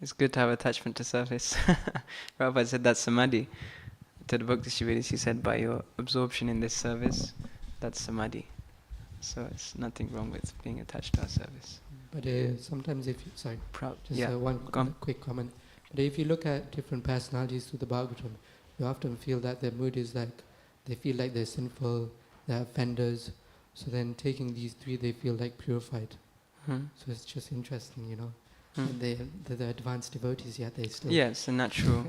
It's good to have attachment to service. Prabhupada said that's samadhi. To the Bhakti Shiviris, he said, by your absorption in this service, that's samadhi. So it's nothing wrong with being attached to our service. But sometimes one quick comment. But if you look at different personalities through the Bhagavatam, you often feel that their mood is like, they feel like they're sinful, they're offenders. So then taking these three, they feel like purified. So it's just interesting, And they're the advanced devotees, yet they still... Yeah, it's a natural...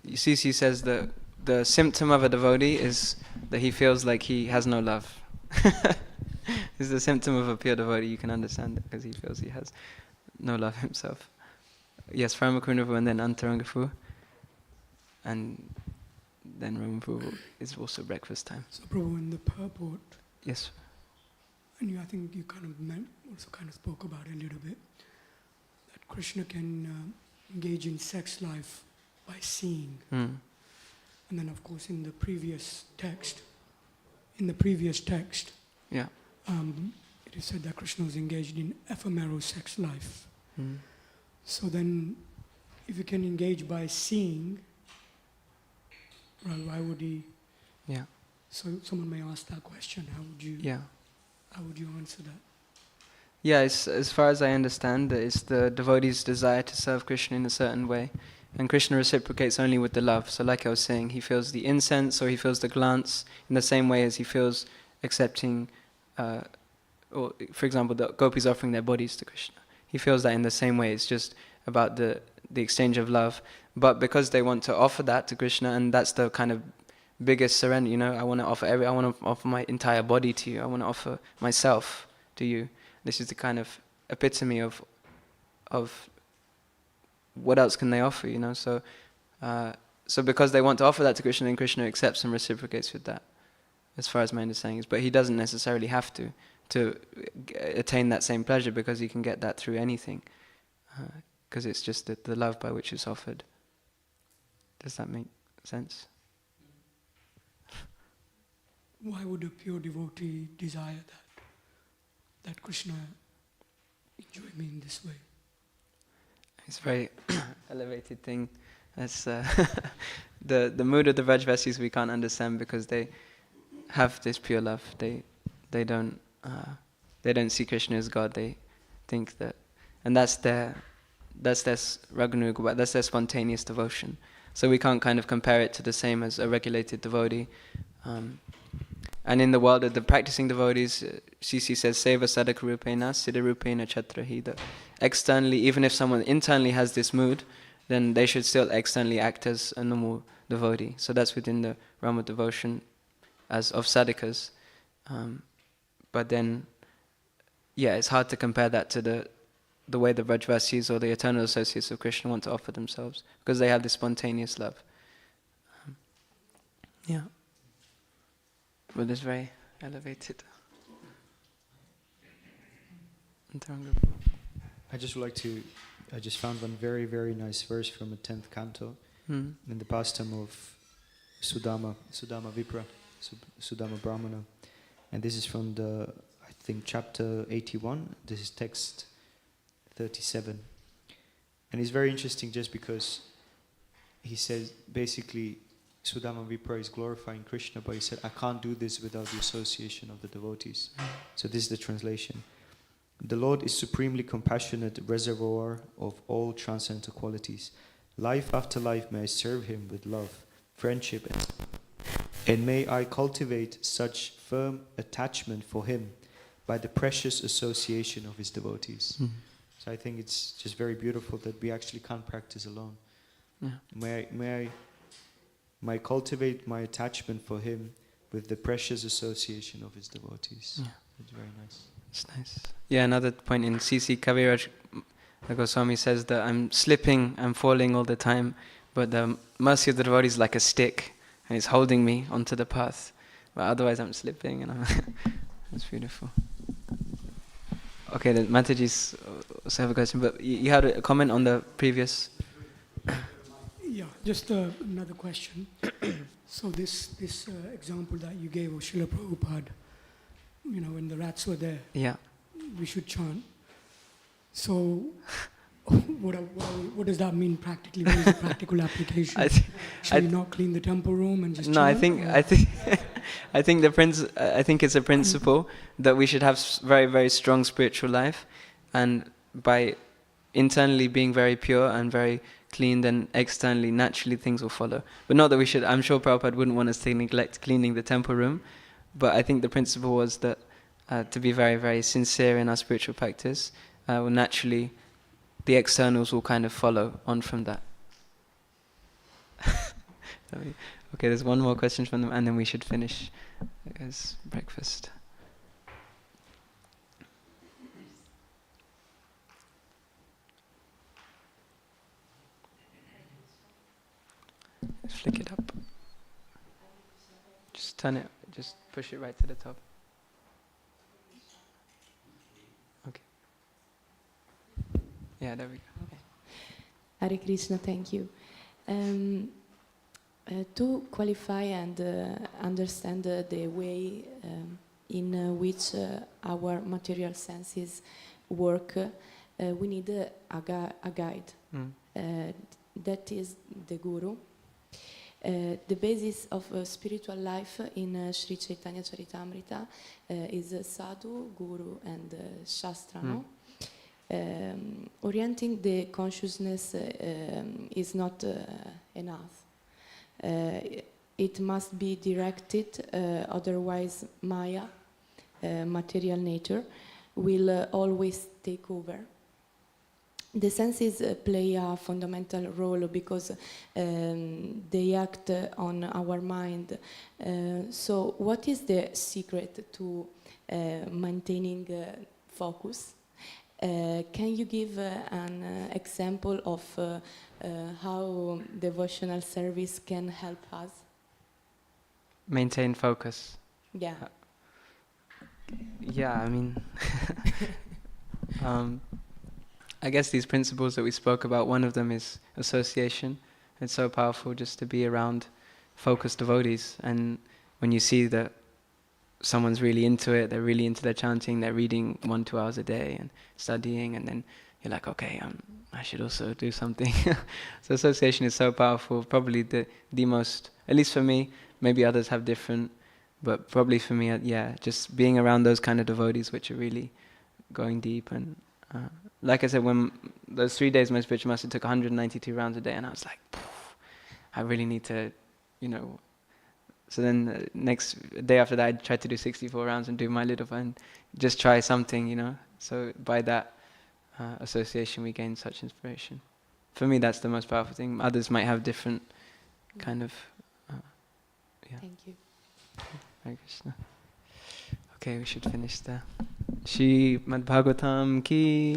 Sisi says that the symptom of a devotee is that he feels like he has no love. It's the symptom of a pure devotee. You can understand it because he feels he has no love himself. Yes, Paramakundavu and then Antarangafu. And then Ramapu is also breakfast time. So, Prabhu, in the purport... Yes. And I think you kind of spoke about it a little bit, that Krishna can engage in sex life by seeing. And then, of course, in the previous text, yeah, it is said that Krishna was engaged in ephemeral sex life. So then, if you can engage by seeing, well, why would he? Yeah. So someone may ask that question. How would you? Yeah. How would you answer that? Yeah, as far as I understand, it's the devotee's desire to serve Krishna in a certain way. And Krishna reciprocates only with the love. So like I was saying, he feels the incense or he feels the glance in the same way as he feels accepting, or for example, the gopis offering their bodies to Krishna. He feels that in the same way. It's just about the exchange of love. But because they want to offer that to Krishna, and that's the kind of biggest surrender, I want to offer my entire body to you. I want to offer myself to you. This is the kind of epitome of what else can they offer, So because they want to offer that to Krishna, then Krishna accepts and reciprocates with that. as far as my understanding is. But he doesn't necessarily have to attain that same pleasure, because he can get that through anything, because it's just the love by which it's offered. Does that make sense? Why would a pure devotee desire that Krishna enjoy me in this way? It's a very elevated thing. That's the mood of the Vrajvasis we can't understand, because they have this pure love. They don't see Krishna as God. They think that, and that's their raganuga, that's their spontaneous devotion. So we can't kind of compare it to the same as a regulated devotee. And in the world of the practicing devotees, CC says, Seva sadhaka rupena, siddha rupena chatrahi. That externally, even if someone internally has this mood, then they should still externally act as a normal devotee. So that's within the realm of devotion as of sadhakas. But then, yeah, it's hard to compare that to the way the Vrajvasis or the eternal associates of Krishna want to offer themselves, because they have this spontaneous love. Yeah. But it's very elevated. I just found one very, very nice verse from the 10th canto in the pastime of Sudama Vipra, Sudama Brahmana. And this is from I think chapter 81, this is text 37. And it's very interesting just because he says, basically, Sudama Vipra is glorifying Krishna, but he said, I can't do this without the association of the devotees. So this is the translation. The Lord is supremely compassionate reservoir of all transcendental qualities. Life after life may I serve him with love, friendship, and may I cultivate such firm attachment for him by the precious association of his devotees. So I think it's just very beautiful that we actually can't practice alone. May I cultivate my attachment for him with the precious association of his devotees. It's very nice. It's nice. Yeah, another point in C.C. Kaviraj Goswami says that I'm slipping, I'm falling all the time, but the mercy of the devotee is like a stick, and it's holding me onto the path. But otherwise I'm slipping, and it's beautiful. Okay, the Mataji's also have a question, but you had a comment on the previous... Yeah, just another question. So this example that you gave of Srila Prabhupada, when the rats were there, we should chant. So what does that mean practically? What is the practical application? Should we not clean the temple room and just chant? No, I think it's a principle that we should have very, very strong spiritual life, and by internally being very pure and very clean, then externally, naturally things will follow. But not that we should, I'm sure Prabhupada wouldn't want us to neglect cleaning the temple room, but I think the principle was that to be very, very sincere in our spiritual practice, well, naturally the externals will kind of follow on from that. Okay, there's one more question from them, and then we should finish as breakfast. Flick it up. Just turn it, just push it right to the top. Okay. Yeah, there we go. Okay. Hare Krishna, thank you. To qualify and understand the way in which our material senses work, we need a guide. That is the Guru. The basis of spiritual life in Sri Chaitanya Charitamrita is Sadhu, Guru and Shastra. No? Orienting the consciousness is not enough. It must be directed, otherwise Maya, material nature, will always take over. The senses play a fundamental role because they act on our mind. So what is the secret to maintaining focus? Can you give an example of how devotional service can help us? Maintain focus. Yeah. Yeah, I mean, I guess these principles that we spoke about, one of them is association. It's so powerful just to be around focused devotees, and when you see that someone's really into it, they're really into their chanting, they're reading 1-2 hours a day and studying, and then you're like, okay, I should also do something. So association is so powerful, probably the most, at least for me, maybe others have different, but probably for me, yeah, just being around those kind of devotees which are really going deep. And like I said, when those 3 days my spiritual master took 192 rounds a day, and I was like, I really need to, you know. So then next day after that, I tried to do 64 rounds and do my little and just try something, you know. So by that association, we gain such inspiration. For me, that's the most powerful thing. Others might have different kind of, yeah. Thank you. Hare Krishna. Okay, we should finish there. Srimad Bhagavatam ki,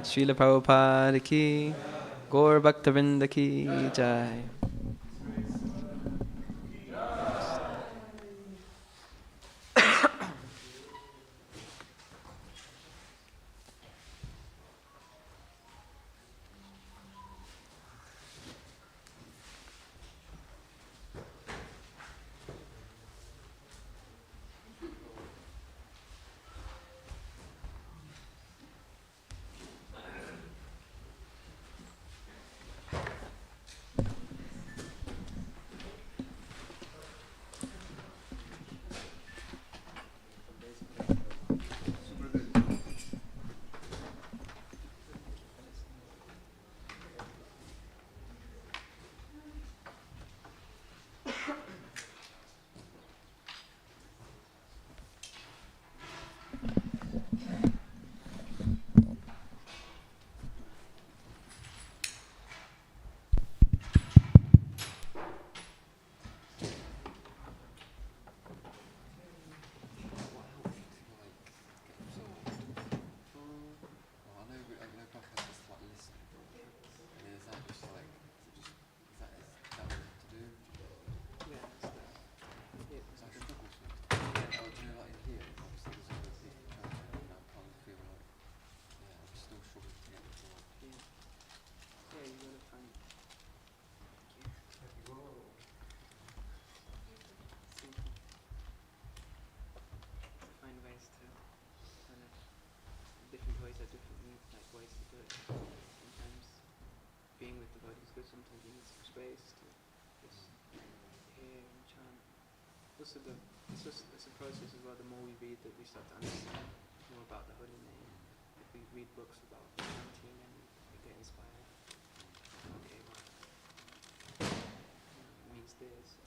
Srila Prabhupada ki, Gaur Bhaktavinda ki jai. Different ways have different needs, like ways to do it. Sometimes being with the body is good, sometimes you need some space to just hear and chant. Also, it's a process as well. The more we read, that we start to understand more about the holy name. If we read books about chanting and we get inspired. Okay, well, it means this.